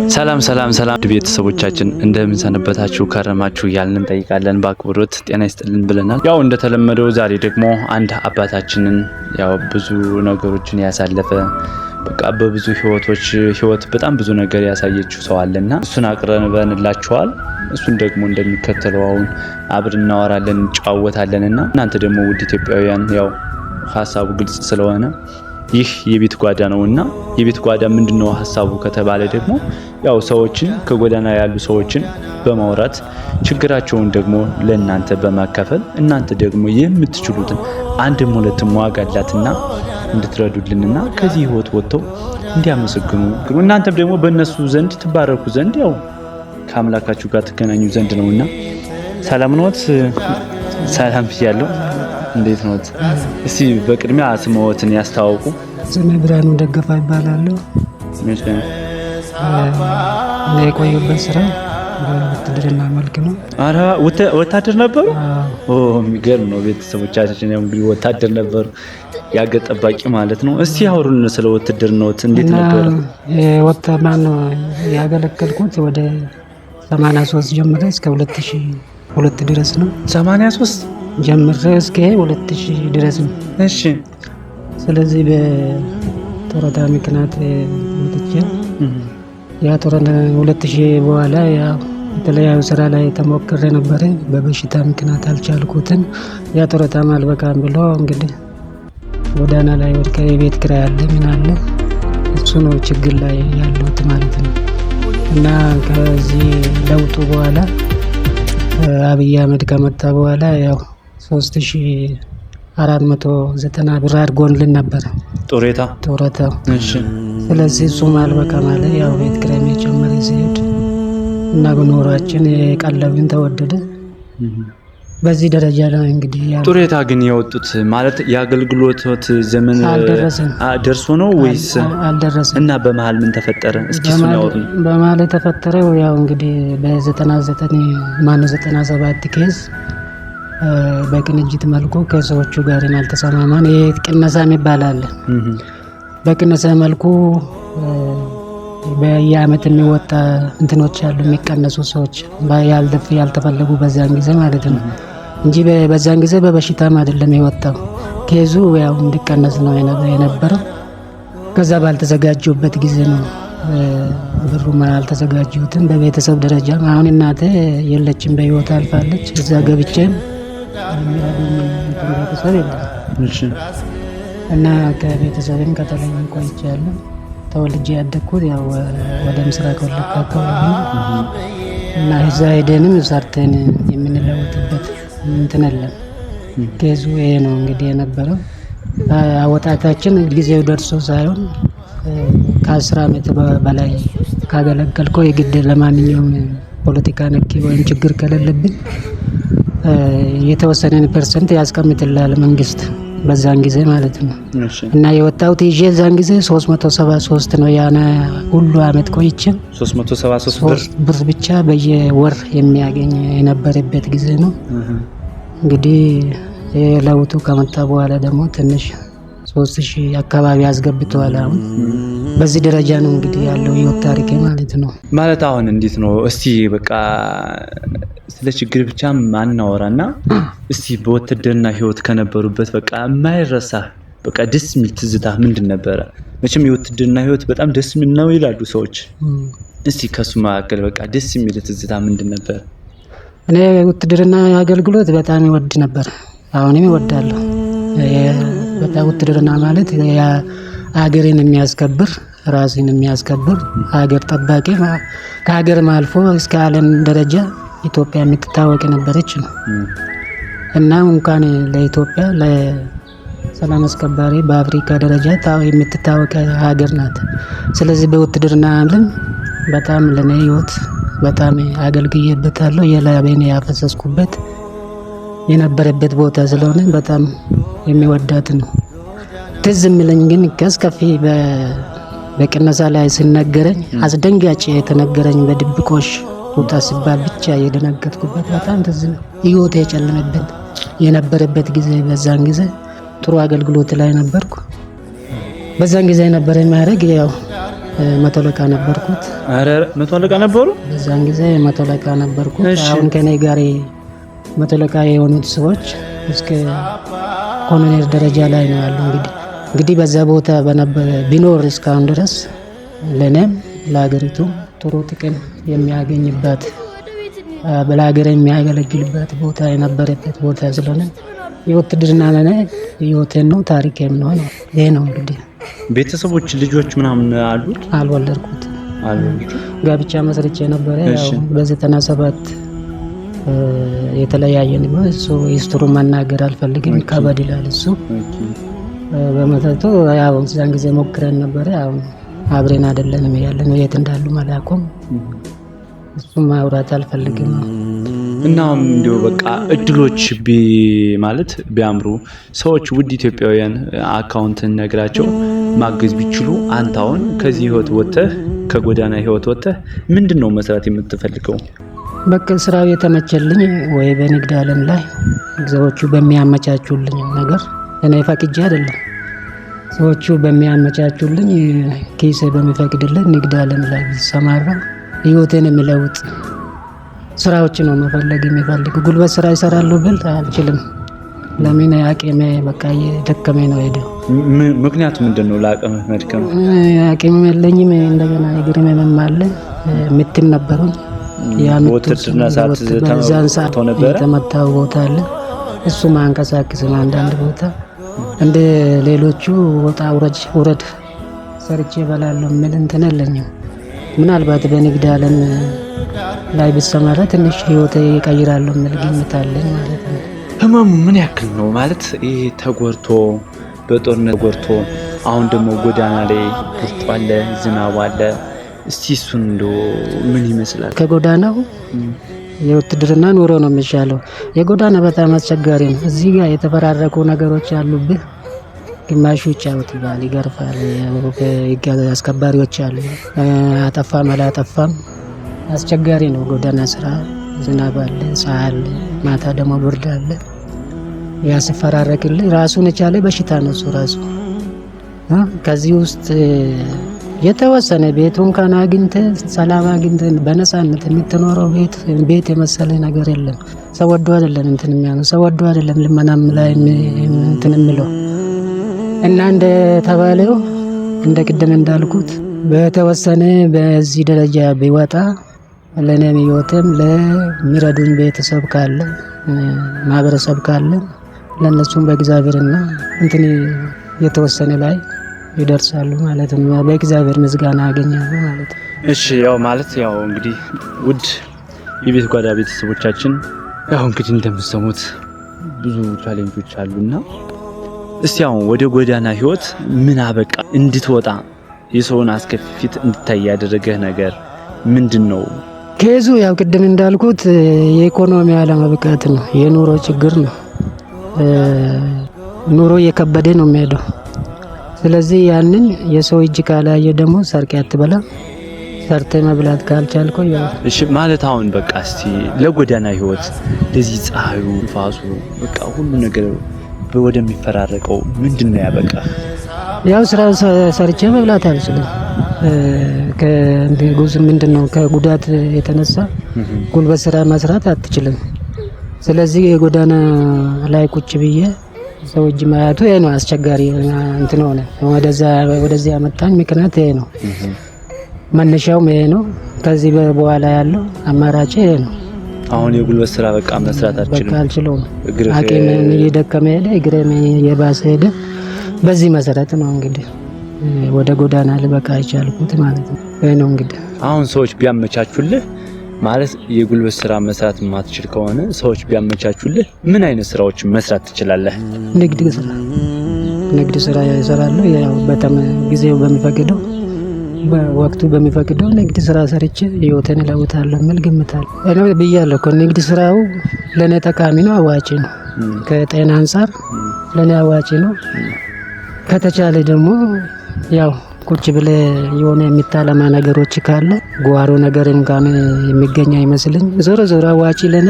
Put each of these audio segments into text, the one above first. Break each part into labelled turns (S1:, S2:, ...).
S1: ሰላም ቤተሰቦቻችን እንደምን ሰነበታችሁ ከረማችሁ እያልን እንጠይቃለን። በአክብሮት ጤና ይስጥልን ብለናል። ያው እንደተለመደው ዛሬ ደግሞ አንድ አባታችንን ያው ብዙ ነገሮችን ያሳለፈ በቃ በብዙ ህይወት በጣም ብዙ ነገር ያሳየችው ሰው አለና እሱን አቅርበንላችኋል። እሱን ደግሞ እንደሚከተለው አሁን አብረን እናወራለን እንጫወታለንና እናንተ ደግሞ ውድ ኢትዮጵያውያን ያው ሐሳቡ ግልጽ ስለሆነ ይህ የቤት ጓዳ ነውና የቤት ጓዳ ምንድነው ሐሳቡ ከተባለ ደግሞ ያው ሰዎችን ከጎዳና ያሉ ሰዎችን በማውራት ችግራቸውን ደግሞ ለእናንተ በማካፈል እናንተ ደግሞ የምትችሉትን አንድም ሁለትም ዋጋ አላትና እንድትረዱልንና ከዚህ ህይወት ወጥተው እንዲያመሰግኑ እናንተም ደግሞ በእነሱ ዘንድ ትባረኩ ዘንድ ያው ከአምላካችሁ ጋር ትገናኙ ዘንድ ነውና ሰላም ነዎት? ሰላም ብያለሁ። እንዴት ነዎት? እስቲ በቅድሚያ ስምዎትን ያስተዋውቁ።
S2: ስሜ ብርሃኑ ደገፋ ይባላል። እኔ የቆየሁበት ስራ በውትድርና መልክ ነው።
S1: አረ ወታደር ነበሩ? የሚገርም ነው። ቤተሰቦቻችን እንግዲህ ወታደር ነበሩ፣ የአገር ጠባቂ ማለት ነው። እስቲ አውሩን ስለ ውትድርናዎት እንዴት ነበር?
S2: ያገለገልኩት ወደ 83 ጀምሬ እስከ 2002 ድረስ ነው።
S1: 83
S2: ጀምሬ እስከ 2000 ድረስ ነው።
S1: እሺ።
S2: ስለዚህ በጦርታ ምክንያት ወጥቼ ያ ጦርታ 2000 በኋላ ያው የተለያዩ ስራ ላይ ተሞክሬ ነበር። በበሽታ ምክንያት አልቻልኩትም። ያ ጦርታ አልበቃም ብሎ እንግዲህ ጎዳና ላይ ወድቄ የቤት ኪራይ አለ ምን አለ እሱ ነው ችግር ላይ ያለሁት ማለት ነው። እና ከዚህ ለውጡ በኋላ አብይ አህመድ ከመጣ በኋላ ያው 3490 ብር አድርጎልን ነበር ጡረታ። እሺ። ስለዚህ እሱም አልበቃ ማለት ያው ቤት ኪራይ መጨመር ሲሄድ እና በኖራችን የቀለብን ተወደደ። በዚህ ደረጃ ላይ እንግዲህ
S1: ጡረታ ግን ያወጡት ማለት የአገልግሎት ዘመን ደርሶ ነው ወይስ
S2: አልደረሰም?
S1: እና በመሃል ምን ተፈጠረ? እስኪ እሱን ያወሩ።
S2: በመሃል የተፈጠረው ያው እንግዲህ በ97 ኬዝ በቅንጅት መልኩ ከሰዎቹ ጋር አልተሰማማን። ይሄ ቅነሳ ይባላል። በቅነሳ መልኩ በየአመት የሚወጣ እንትኖች አሉ፣ የሚቀነሱ ሰዎች ያልተፈለጉ በዛን ጊዜ ማለት ነው እንጂ በዛን ጊዜ በበሽታም አይደለም የወጣው። ኬዙ ያው እንዲቀነስ ነው የነበረው። ከዛ ባልተዘጋጁበት ጊዜ ነው ብሩም አልተዘጋጁትም። በቤተሰብ ደረጃ አሁን እናቴ የለችም፣ በህይወት አልፋለች። እዛ ገብቼም ቤተሰብ የለም እና ከቤተሰብም ከተለየ ቆይቻለሁ። ተወልጄ ያደግኩት ያው ወደ ምስራቅ ወለጋ አካባቢ እና እዛ ሄደንም ሰርተን የምንለውጥበት እንትን የለም። ኬዙ ይሄ ነው እንግዲህ የነበረው። አወጣታችን ጊዜው ደርሶ ሳይሆን ከ10 ዓመት በላይ ካገለገልኩ የግድ ለማንኛውም ፖለቲካ ነክ ወይም ችግር ከሌለብን የተወሰነን ፐርሰንት ያስቀምጥልሃል መንግስት በዛን ጊዜ ማለት ነው። እና የወጣሁት ይዤ ዛን ጊዜ 373 ነው። ያነ ሁሉ አመት ቆይቼ 373 ብር ብቻ በየወር የሚያገኝ የነበረበት ጊዜ ነው። እንግዲህ ለውጡ ከመጣ በኋላ ደግሞ ትንሽ 3000 አካባቢ አስገብተዋል። አሁን በዚህ ደረጃ ነው እንግዲህ ያለው ህይወት ታሪክ ማለት ነው።
S1: ማለት አሁን እንዴት ነው? እስቲ በቃ ስለ ችግር ብቻ ማናወራና እስቲ በውትድርና ህይወት ከነበሩበት በቃ የማይረሳ በቃ ደስ የሚል ትዝታ ምንድን ነበረ? መቼም የውትድርና ህይወት በጣም ደስ የሚል ነው ይላሉ ሰዎች። እስቲ ከሱ መካከል በቃ ደስ የሚል ትዝታ ምንድን ነበር?
S2: እኔ ውትድርና አገልግሎት በጣም ይወድ ነበር፣ አሁንም ይወዳለሁ። በጣም ውትድርና ማለት ሀገርን የሚያስከብር ራስን የሚያስከብር ሀገር ጠባቂ ከሀገርም አልፎ እስከ ዓለም ደረጃ ኢትዮጵያ የምትታወቅ ነበረች ነው እና እንኳን ለኢትዮጵያ ለሰላም አስከባሪ በአፍሪካ ደረጃ የምትታወቅ ሀገር ናት። ስለዚህ በውትድርና ዓለም በጣም ለኔ ህይወት በጣም አገልግዬበታለሁ። የላቤን ያፈሰስኩበት የነበረበት ቦታ ስለሆነ በጣም የሚወዳት ነው። ትዝ የሚለኝ ግን ከስከፊ በቅነሳ ላይ ሲነገረኝ አስደንጋጭ የተነገረኝ በድብቆሽ ቦታ ሲባል ብቻ የደነገጥኩበት በጣም ትዝ ነው። ህይወቴ የጨለመበት የነበረበት ጊዜ በዛን ጊዜ ጥሩ አገልግሎት ላይ ነበርኩ። በዛን ጊዜ ነበር የሚያደርግ ያው መቶ አለቃ ነበርኩት።
S1: አረ መቶ አለቃ ነበሩ።
S2: በዛን ጊዜ መቶ አለቃ ነበርኩት። አሁን ከኔ ጋር መቶ አለቃ የሆኑት ሰዎች እስከ ኮሎኔል ደረጃ ላይ ነው ያለው። እንግዲህ በዛ ቦታ ቢኖር እስካሁን ድረስ ለኔም ለሀገሪቱ ጥሩ ጥቅም የሚያገኝበት ለሀገር የሚያገለግልበት ቦታ የነበረበት ቦታ ስለሆነ የውትድርና ለኔ ህይወቴን ነው ታሪኬም ነው። ይሄ ነው እንግዲህ።
S1: ቤተሰቦች ልጆች ምናምን አሉት?
S2: አልወለድኩት። ጋብቻ መስርቼ ነበረ። ያው በ97 የተለያየን ነው። እሱ ኢስትሩ መናገር አልፈልግም ከበድ ይላል እሱ። በመተቱ ያው እዛን ጊዜ ሞክረን ነበረ። ያው አብረን አይደለንም ያለነው የት እንዳሉ መላኩም እሱ ማውራት አልፈልግም።
S1: እና እንዲሁ በቃ እድሎች ማለት ቢያምሩ ሰዎች ውድ ኢትዮጵያውያን አካውንትን ነግራቸው ማገዝ ቢችሉ አንተ አሁን ከዚህ ህይወት ወጥተህ ከጎዳና ህይወት ወጥተህ ምንድነው መስራት የምትፈልገው?
S2: በቃ ስራው የተመቸልኝ ወይ በንግድ ዓለም ላይ ሰዎቹ በሚያመቻቹልኝ ነገር እኔ ፈቅጄ አይደለም ሰዎቹ በሚያመቻቹልኝ ኪሴ በሚፈቅድልኝ ንግድ ዓለም ላይ ሰማራ ህይወቴን የሚለውጥ ስራዎች ነው መፈለግ የሚፈልግ። ጉልበት ስራ ይሰራለሁ ብል አልችልም። ለምን አቅሜ በቃ እየደከመኝ ነው ሄደው።
S1: ምክንያቱ ምንድነው? ለአቅምህ መድከም?
S2: አቅም የለኝም። እንደገና እግር ህመም አለ። ምትም ነበረኝ። ያ
S1: ወጥተና ሰዓት
S2: የተመታው ቦታ አለ። እሱ ማንቀሳቀስም አንዳንድ ቦታ እንደ ሌሎቹ ወጣ ውረድ ሰርቼ እበላለሁ ምን እንትን የለኝም። ምናልባት በንግድ ዓለም ላይ ብሰማራ ትንሽ ህይወቴ ይቀይራል ምን ግምት አለኝ ማለት ነው።
S1: ህመሙ ምን ያክል ነው ማለት ይሄ ተጎርቶ በጦርነት ተጎርቶ አሁን ደግሞ ጎዳና ላይ ብርቱ አለ ዝናብ አለ። እስቲ እሱን እንደው ምን ይመስላል?
S2: ከጎዳናው የውትድርና ኑሮ ነው የሚሻለው። የጎዳና በጣም አስቸጋሪ ነው። እዚህ ጋር የተፈራረቁ ነገሮች አሉብህ። ግማሹ ይጫወታል፣ ይገርፋል፣ አስከባሪዎች አሉ። አጠፋም አላጠፋም አስቸጋሪ ነው ጎዳና ስራ። ዝናብ አለ፣ ፀሐይ አለ፣ ማታ ደግሞ ብርድ አለ። ያስፈራረቅልህ ራሱን የቻለ በሽታ ነው እሱ ራሱ። ከዚህ ውስጥ የተወሰነ ቤቱን ካን አግኝተህ ሰላም አግኝተህ በነፃነት የምትኖረው ቤት የመሰለ ነገር የለም። ሰው ወዶ አይደለም እንትን የሚያነው ሰው ወዶ አይደለም ልመናም ላይ እንትን የሚለው እና እንደ ተባለው እንደ ቅድም እንዳልኩት በተወሰነ በዚህ ደረጃ ቢወጣ ለኔም ህይወቴም ለሚረዱኝ ቤተሰብ ካለ ማህበረሰብ ካለ ለነሱም በእግዚአብሔርና እንትን የተወሰነ ላይ ይደርሳሉ ማለት ነው። በእግዚአብሔር ምስጋና አገኛለሁ ማለት ነው።
S1: እሺ ያው ማለት ያው እንግዲህ ውድ የቤት ጓዳ ቤተሰቦቻችን ያው እንግዲህ እንደምትሰሙት ብዙ ቻሌንጆች አሉና እስቲ ያው ወደ ጎዳና ህይወት ምን አበቃ እንድትወጣ የሰውን አስከፊት እንድታይ ያደረገህ ነገር ምንድነው?
S2: ከዙ ያው ቅድም እንዳልኩት የኢኮኖሚ አለመብቃት ነው። የኑሮ ችግር ነው። ኑሮ እየከበደ ነው የሚሄደው። ስለዚህ ያንን የሰው እጅ ካላየ ደግሞ ሰርቄ አትበላ። ሰርተ መብላት ካልቻልኩ ያው
S1: እሺ ማለት አሁን በቃ እስቲ ለጎዳና ህይወት ለዚህ ፀሐዩ ንፋሱ በቃ ሁሉ ነገር ወደሚፈራረቀው ምንድነው ያበቃ?
S2: ያው ስራ ሰርቼ መብላት አልችልም። ከጉዝ ምንድነው ከጉዳት የተነሳ ጉልበት ስራ መስራት አትችልም። ስለዚህ የጎዳና ላይ ቁጭ ብዬ ሰው እጅ ማያቱ ይሄ ነው አስቸጋሪ እንትን ሆነ። ወደዚህ ያመጣኝ ምክንያት ይሄ ነው። መነሻውም ይሄ ነው። ከዚህ በኋላ ያለው አማራጭ ይሄ ነው።
S1: አሁን የጉልበት ስራ በቃ መስራት
S2: አልችልም። አቅሜ እየደከመ ሄደ፣ እግሬም እየባሰ ሄደ። በዚህ መሰረት ነው እንግዲህ ወደ ጎዳና ልበቃ የቻልኩት ማለት ነው። ይሄ ነው እንግዲህ
S1: አሁን ሰዎች ቢያመቻቹልህ ማለት የጉልበት ስራ መስራት ማትችል ከሆነ ሰዎች ቢያመቻቹልህ ምን አይነት ስራዎችን መስራት ትችላለህ?
S2: ንግድ ስራ እሰራለሁ። ያው በጣም ጊዜው በሚፈቅደው ወቅቱ በሚፈቅደው ንግድ ስራ ሰርቼ ህይወቴን እለውጣለሁ የሚል ግምት አለ። እኔ ብያለሁ እኮ ንግድ ስራው ለኔ ጠቃሚ ነው፣ አዋጪ ነው። ከጤና አንፃር ለኔ አዋጪ ነው። ከተቻለ ደግሞ ያው ቁጭ ብለ የሆነ የሚታለማ ነገሮች ካለ ጓሮ ነገር እንኳን የሚገኝ አይመስልኝ። ዞሮ ዞሮ አዋጪ ለኔ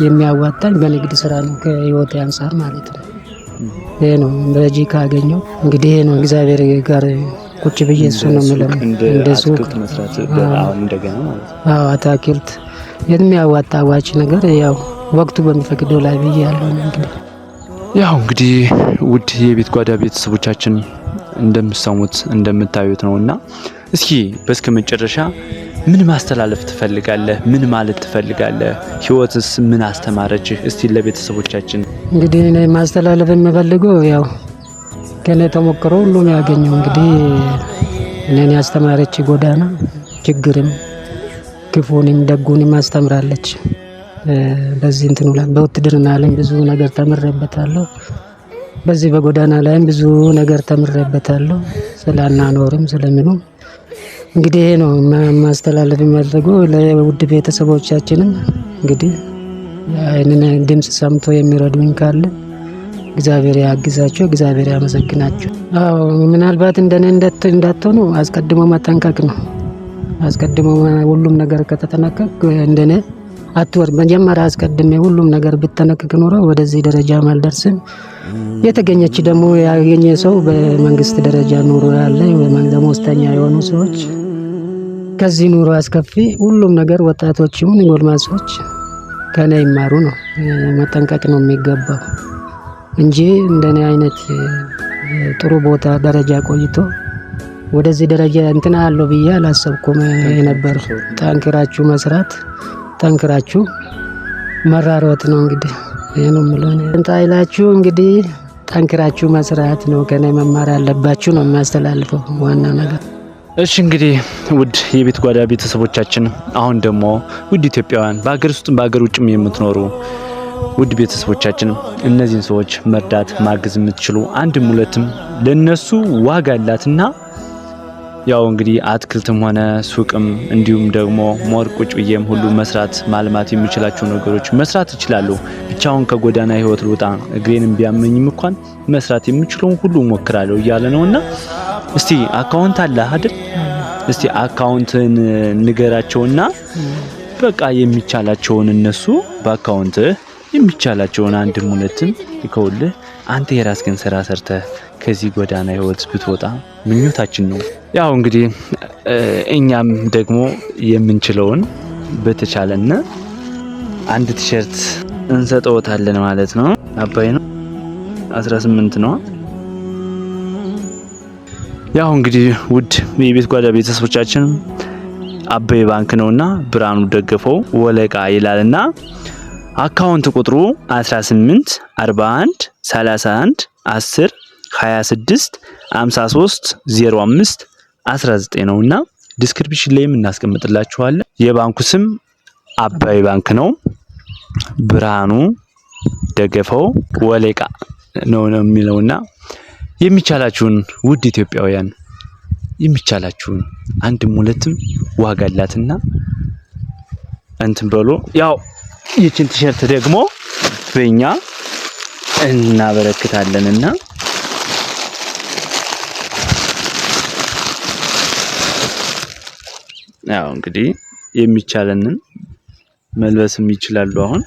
S2: የሚያዋጣኝ በንግድ ስራ ነው፣ ከህይወቴ አንፃር ማለት ነው። ይሄ ነው በጂ ካገኘው እንግዲህ ይሄ ነው እግዚአብሔር ጋር ቁጭ ብዬ እሱ ነው የምለው።
S1: እንደ ሱቅ መስራት አሁን እንደገና ማለት ነው።
S2: አዎ አታክልት የሚያዋጣ ዋጭ ነገር ያው ወቅቱ በሚፈቅደው ላይ ብዬ ያለው እንግዲህ
S1: ያው እንግዲህ ውድ የቤት ጓዳ ቤተሰቦቻችን እንደምትሰሙት እንደምታዩት ነውና እስኪ በስከ መጨረሻ ምን ማስተላለፍ ትፈልጋለህ? ምን ማለት ትፈልጋለህ? ህይወትስ ምን አስተማረችህ? እስቲ ለቤተሰቦቻችን
S2: እንግዲህ እኔ ማስተላለፍ የምፈልገው ያው ከኔ ተሞክሮ ሁሉም ያገኘው እንግዲህ እኔን ያስተማረች ጎዳና ችግርም ክፉንም ደጉንም አስተምራለች። በዚህ እንትኑ ላይ በውትድርና ላይ ብዙ ነገር ተምሬበታለሁ። በዚህ በጎዳና ላይም ብዙ ነገር ተምሬበታለሁ። ስላናኖርም ስለምኑ እንግዲህ ይሄ ነው ማስተላለፍ የሚያደርገው ለውድ ቤተሰቦቻችንም እንግዲህ ይህንን ድምጽ ሰምቶ የሚረዱኝ ካለ እግዚአብሔር ያግዛቸው፣ እግዚአብሔር ያመሰግናቸው። አዎ ምናልባት እንደኔ እንዳትሆኑ አስቀድሞ መጠንቀቅ ነው። አስቀድሞ ሁሉም ነገር ከተጠነቀቅ እንደኔ አትወር መጀመሪያ አስቀድሜ ሁሉም ነገር ብትጠነቀቅ ኖሮ ወደዚህ ደረጃ አልደርስም። የተገኘች ደግሞ ያገኘ ሰው በመንግስት ደረጃ ኑሮ ያለ ደሞዝተኛ የሆኑ ሰዎች ከዚህ ኑሮ አስከፊ ሁሉም ነገር ወጣቶችም ጎልማሶች ከኔ ይማሩ ነው መጠንቀቅ ነው የሚገባው እንጂ እንደኔ አይነት ጥሩ ቦታ ደረጃ ቆይቶ ወደዚህ ደረጃ እንትና አለው ብዬ አላሰብኩም ነበር። ጠንክራችሁ መስራት፣ ጠንክራችሁ መራሮት ነው እንግዲህ ይሄ ነው የምለው። እንታይላችሁ እንግዲህ ጠንክራችሁ መስራት ነው ከኔ መማር ያለባችሁ ነው የሚያስተላልፈው ዋና ነገር።
S1: እሺ እንግዲህ ውድ የቤት ጓዳ ቤተሰቦቻችን አሁን ደግሞ ውድ ኢትዮጵያውያን በአገር ውስጥም በአገር ውጭም የምትኖሩ ውድ ቤተሰቦቻችን እነዚህን ሰዎች መርዳት ማገዝ የምትችሉ አንድም ሁለትም ለነሱ ዋጋ አላትና ያው እንግዲህ አትክልትም ሆነ ሱቅም እንዲሁም ደግሞ ሞር ቁጭ ብዬም ሁሉ መስራት ማልማት የሚችላቸው ነገሮች መስራት ይችላሉ። ብቻውን ከጎዳና ህይወት ልውጣ እግሬንም ቢያመኝም እንኳን መስራት የሚችለውን ሁሉ ሞክራለሁ እያለ ነውና እስቲ አካውንት አለ አይደል? እስቲ አካውንትን ንገራቸውና በቃ የሚቻላቸውን እነሱ በአካውንት የሚቻላቸውን አንድም ሁለትም ይከውልህ አንተ የራስህን ስራ ሰርተህ ከዚህ ጎዳና ህይወት ብትወጣ ምኞታችን ነው። ያው እንግዲህ እኛም ደግሞ የምንችለውን በተቻለና አንድ ቲሸርት እንሰጠውታለን ማለት ነው። አባይ ነው 18 ነው። ያው እንግዲህ ውድ የቤት ጓዳ ቤተሰቦቻችን አባይ ባንክ ነውና ብርሃኑ ደገፈው ወለቃ ይላልና አካውንት ቁጥሩ 18 41 31 10 26 53 05 19 ነውና ዲስክሪፕሽን ላይም እናስቀምጥላችኋለን። የባንኩ ስም አባይ ባንክ ነው። ብርሃኑ ደገፈው ወለቃ ነው የሚለውና የሚቻላችሁን ውድ ኢትዮጵያውያን የሚቻላችሁን አንድም ሁለትም ዋጋ አላትና እንትን በሉ። ያው ይህችን ቲሸርት ደግሞ በእኛ እናበረክታለንና ያው እንግዲህ የሚቻለንን መልበስም ይችላሉ። አሁን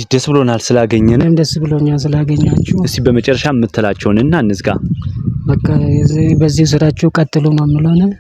S1: ደስ ብሎናል ስላገኘን።
S2: ደስ ብሎኛል ስላገኛችሁ።
S1: እስቲ በመጨረሻ የምትላቸውንና እንዝጋ።
S2: በቃ በዚህ ስራችሁ ቀጥሉ ነው የምለው።